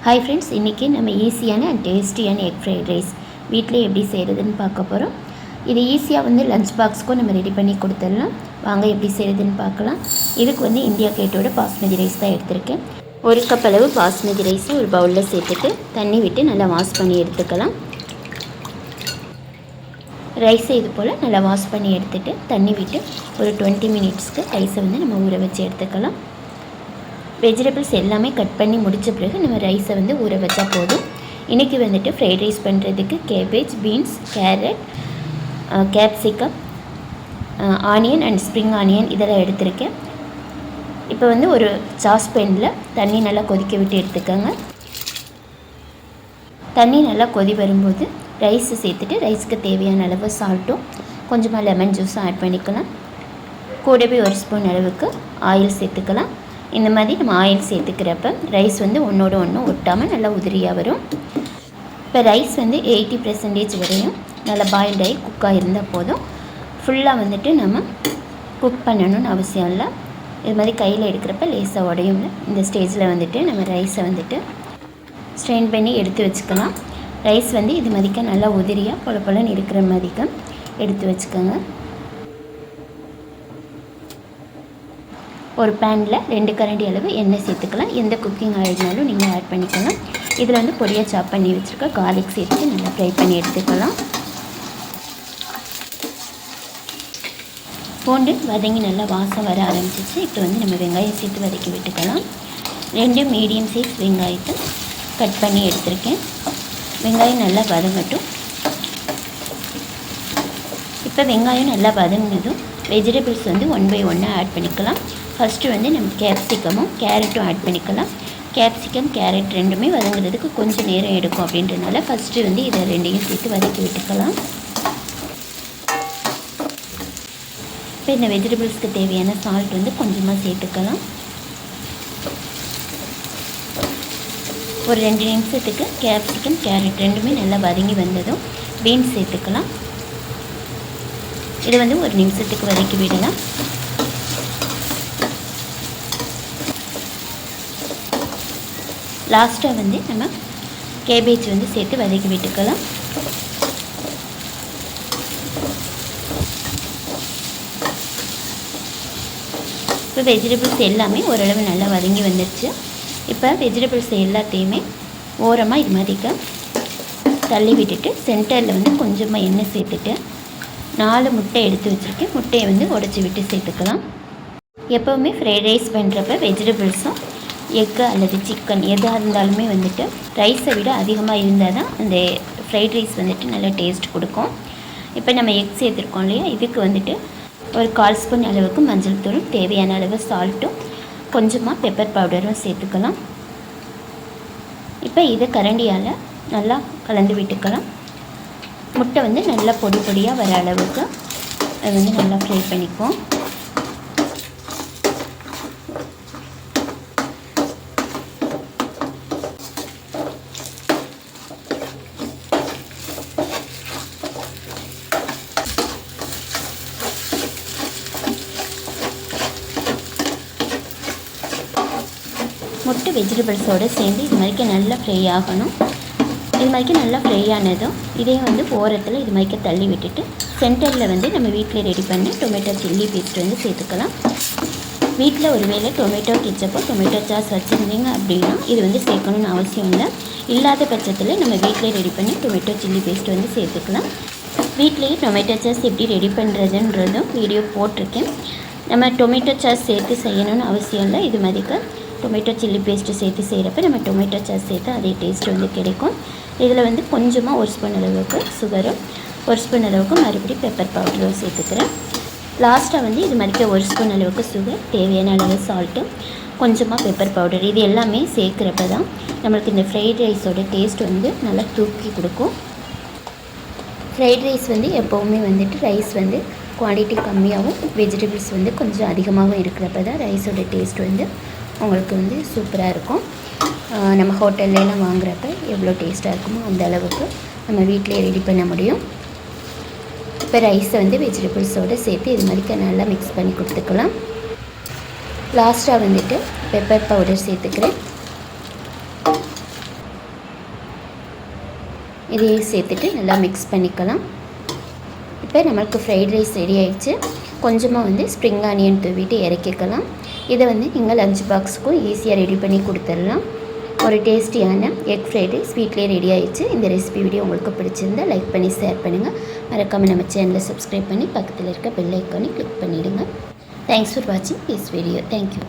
Hi friends, இன்றைக்கி நம்ம ஈஸியான அண்ட் டேஸ்டியான எக் ஃப்ரைட் ரைஸ் வீட்டிலே எப்படி செய்கிறதுன்னு பார்க்க போகிறோம். இது ஈஸியாக லஞ்ச் பாக்ஸுக்கும் நம்ம ரெடி பண்ணி கொடுத்துடலாம். வாங்க எப்படி செய்கிறதுன்னு பார்க்கலாம். இதுக்கு இந்தியா கேட்டோட பாஸ்மதி ரைஸ் தான் எடுத்திருக்கேன். 1 கப் அளவு பாஸ்மதி ரைஸை ஒரு பவுலில் சேர்த்துட்டு தண்ணி விட்டு நல்லா வாஷ் பண்ணி எடுத்துக்கலாம். ரைஸை இது போல் நல்லா வாஷ் பண்ணி எடுத்துகிட்டு தண்ணி விட்டு ஒரு 20 மினிட்ஸ்க்கு ரைஸை நம்ம ஊற வச்சு எடுத்துக்கலாம். வெஜிடபிள்ஸ் எல்லாமே கட் பண்ணி முடித்த பிறகு நம்ம ரைஸை ஊற வச்சா போதும். இன்றைக்கி ஃப்ரைட் ரைஸ் பண்ணுறதுக்கு cabbage, beans, carrot, capsicum, onion and spring onion இதெல்லாம் எடுத்திருக்கேன். இப்போ ஒரு சாஸ்பேனில் தண்ணி நல்லா கொதிக்க விட்டு எடுத்துக்கோங்க. தண்ணி நல்லா கொதி வரும்போது ரைஸை சேர்த்துட்டு ரைஸ்க்கு தேவையான அளவு சால்ட்டும் கொஞ்சமாக லெமன் ஜூஸும் ஆட் பண்ணிக்கலாம். கூடவே 1 ஸ்பூன் அளவுக்கு ஆயில் சேர்த்துக்கலாம். இந்த மாதிரி நம்ம ஆயில் சேர்த்துக்கிறப்ப ரைஸ் ஒன்றோட ஒன்று ஒட்டாமல் நல்லா உதிரியாக வரும். இப்போ ரைஸ் 80% வரையும் நல்லா பாயில்ட் ஆகி குக்காக இருந்தால் போதும். ஃபுல்லாக நம்ம குக் பண்ணணும்னு அவசியம் இல்லை. இது மாதிரி கையில் எடுக்கிறப்ப லேசாக உடையும். இந்த ஸ்டேஜில் நம்ம ரைஸை ஸ்ட்ரெயின் பண்ணி எடுத்து வச்சுக்கலாம். ரைஸ் இது மாதிரிக்க நல்லா உதிரியாக பொல பொலன்னு இருக்கிற மாதிரிக்க எடுத்து வச்சுக்கோங்க. ஒரு பேனில் 2 கரண்டி அளவு எண்ணெய் சேர்த்துக்கலாம். எந்த குக்கிங் ஆயில்னாலும் நீங்கள் ஆட் பண்ணிக்கலாம். இதில் பொடியாக சாப் பண்ணி வச்சுருக்க கார்லிக் சேர்த்து நல்லா ஃப்ரை பண்ணி எடுத்துக்கலாம். பூண்டு வதங்கி நல்லா வாசம் வர ஆரம்பிச்சிச்சு. இப்போ நம்ம வெங்காயம் சேர்த்து வதக்கி விட்டுக்கலாம். 2 மீடியம் சைஸ் வெங்காயத்தை கட் பண்ணி எடுத்துருக்கேன். வெங்காயம் நல்லா வதங்கட்டும். இப்போ வெங்காயம் நல்லா வதங்கினதும் வெஜிடபிள்ஸ் 1 பை 1 ஆட் பண்ணிக்கலாம். ஃபஸ்ட்டு நம்ம கேப்சிகமும் கேரட்டும் ஆட் பண்ணிக்கலாம். கேப்சிகம், கேரட் ரெண்டுமே வதங்குறதுக்கு கொஞ்சம் நேரம் எடுக்கும். அப்படின்றதுனால ஃபஸ்ட்டு இதை ரெண்டையும் சேர்த்து வதக்கி விட்டுக்கலாம். இப்போ இந்த வெஜிடபிள்ஸ்க்கு தேவையான சால்ட் கொஞ்சமாக சேர்த்துக்கலாம். ஒரு 2 நிமிஷத்துக்கு கேப்சிகம், கேரட் ரெண்டுமே நல்லா வதங்கி வந்ததும் பீன்ஸ் சேர்த்துக்கலாம். இதை 1 நிமிஷத்துக்கு வதக்கி விடலாம். லாஸ்ட்டாக நம்ம கேபேஜ் சேர்த்து வதக்கி விட்டுக்கலாம். இப்போ வெஜிடபிள்ஸ் எல்லாமே ஓரளவு நல்லா வதங்கி வந்துடுச்சு. இப்போ வெஜிடபிள்ஸ் எல்லாத்தையுமே ஓரமாக இது மாதிரிக்க தள்ளி விட்டுட்டு சென்டரில் கொஞ்சமாக எண்ணெய் சேர்த்துட்டு 4 முட்டை எடுத்து வச்சுருக்கேன். முட்டையை உடச்சி விட்டு சேர்த்துக்கலாம். எப்போவுமே ஃப்ரைட் ரைஸ் பண்ணுறப்ப வெஜிடபிள்ஸும் எக்கு அல்லது சிக்கன் எதாக இருந்தாலுமே ரைஸை விட அதிகமாக இருந்தால் தான் அந்த ஃப்ரைட் ரைஸ் நல்லா டேஸ்ட் கொடுக்கும். இப்போ நம்ம எக் சேர்த்துருக்கோம் இல்லையா, இதுக்கு ஒரு 1/4 ஸ்பூன் அளவுக்கு மஞ்சள் தூளும் தேவையான அளவு சால்ட்டும் கொஞ்சமாக பெப்பர் பவுடரும் சேர்த்துக்கலாம். இப்போ இதை கரண்டியால் நல்லா கலந்து விட்டுக்கலாம். முட்டை நல்லா பொடி பொடியாக வர அளவுக்கு அது நல்லா ஃப்ரை பண்ணிக்குவோம். முட்டை வெஜிடபிள்ஸோடு சேர்ந்து இது மாதிரிக்கு நல்லா ஃப்ரை ஆகணும். இது மாதிரிக்கு நல்லா ஃப்ரை ஆனதும் இதே ஓரத்தில் இது மாதிரிக்க தள்ளி விட்டுட்டு சென்டரில் நம்ம வீட்டில் ரெடி பண்ணி டொமேட்டோ சில்லி பேஸ்ட் சேர்த்துக்கலாம். வீட்டில் ஒரு வேளை டொமேட்டோ கெச்சப்போ டொமேட்டோ சாஸ் வச்சுருந்தீங்க அப்படின்னா இது சேர்க்கணும்னு அவசியம் இல்லை. இல்லாத பட்சத்தில் நம்ம வீட்டில் ரெடி பண்ணி டொமேட்டோ சில்லி பேஸ்ட் சேர்த்துக்கலாம். வீட்லேயே டொமேட்டோ சாஸ் எப்படி ரெடி பண்ணுறதுன்றதும் வீடியோ போட்டிருக்கேன். நம்ம டொமேட்டோ சாஸ் சேர்த்து செய்யணும்னு அவசியம் இல்லை. இது மாதிரிக்கு டொமேட்டோ சில்லி பேஸ்ட்டு சேர்த்து செய்கிறப்ப நம்ம டொமேட்டோ சாஸ் சேர்த்து அதே டேஸ்ட் கிடைக்கும். இதில் கொஞ்சமாக 1 ஸ்பூன் அளவுக்கு சுகரும் 1 ஸ்பூன் அளவுக்கு மறுபடியும் பெப்பர் பவுடரும் சேர்த்துக்கிறேன். லாஸ்ட்டாக இது மாதிரிக்கு 1 ஸ்பூன் அளவுக்கு சுகர், தேவையான அளவு சால்ட்டு, கொஞ்சமாக பெப்பர் பவுடர் இது எல்லாமே சேர்க்குறப்ப தான் நம்மளுக்கு இந்த ஃப்ரைட் ரைஸோட டேஸ்ட் நல்லா தூக்கி கொடுக்கும். ஃப்ரைட் ரைஸ் எப்போவுமே ரைஸ் குவான்டிட்டி கம்மியாகவும் வெஜிடபிள்ஸ் கொஞ்சம் அதிகமாகவும் இருக்கிறப்ப தான் ரைஸோட டேஸ்ட் உங்களுக்கு சூப்பராக இருக்கும். நம்ம ஹோட்டல்லாம் வாங்குறப்ப எவ்வளோ டேஸ்ட்டாக இருக்குமோ அந்த அளவுக்கு நம்ம வீட்டிலே ரெடி பண்ண முடியும். இப்போ ரைஸை வெஜிடபிள்ஸோடு சேர்த்து இது மாதிரிக்க நல்லா மிக்ஸ் பண்ணி கொடுத்துக்கலாம். லாஸ்ட்டாக பெப்பர் பவுடர் சேர்த்துக்கிறேன். இதையும் சேர்த்துட்டு நல்லா மிக்ஸ் பண்ணிக்கலாம். இப்போ நம்மளுக்கு ஃப்ரைட் ரைஸ் ரெடி ஆகிடுச்சு. கொஞ்சமாக வந்து ஸ்ப்ரிங் ஆனியன் தூவிட்டு இறக்கிக்கலாம். இதை வந்து நீங்கள் லஞ்ச் பாக்ஸுக்கும் ஈஸியாக ரெடி பண்ணி கொடுத்துடலாம். ஒரு டேஸ்டியான எக் ஃப்ரைட் ரைஸ் வீட்டிலே ரெடி ஆகிடுச்சு. இந்த ரெசிபி வீடியோ உங்களுக்கு பிடிச்சிருந்தா லைக் பண்ணி ஷேர் பண்ணுங்கள். மறக்காமல் நம்ம சேனலை சப்ஸ்கிரைப் பண்ணி பக்கத்தில் இருக்க பெல் ஐக்கானை கிளிக் பண்ணிவிடுங்க. தேங்க்ஸ் ஃபார் வாட்சிங் திஸ் வீடியோ. தேங்க்யூ.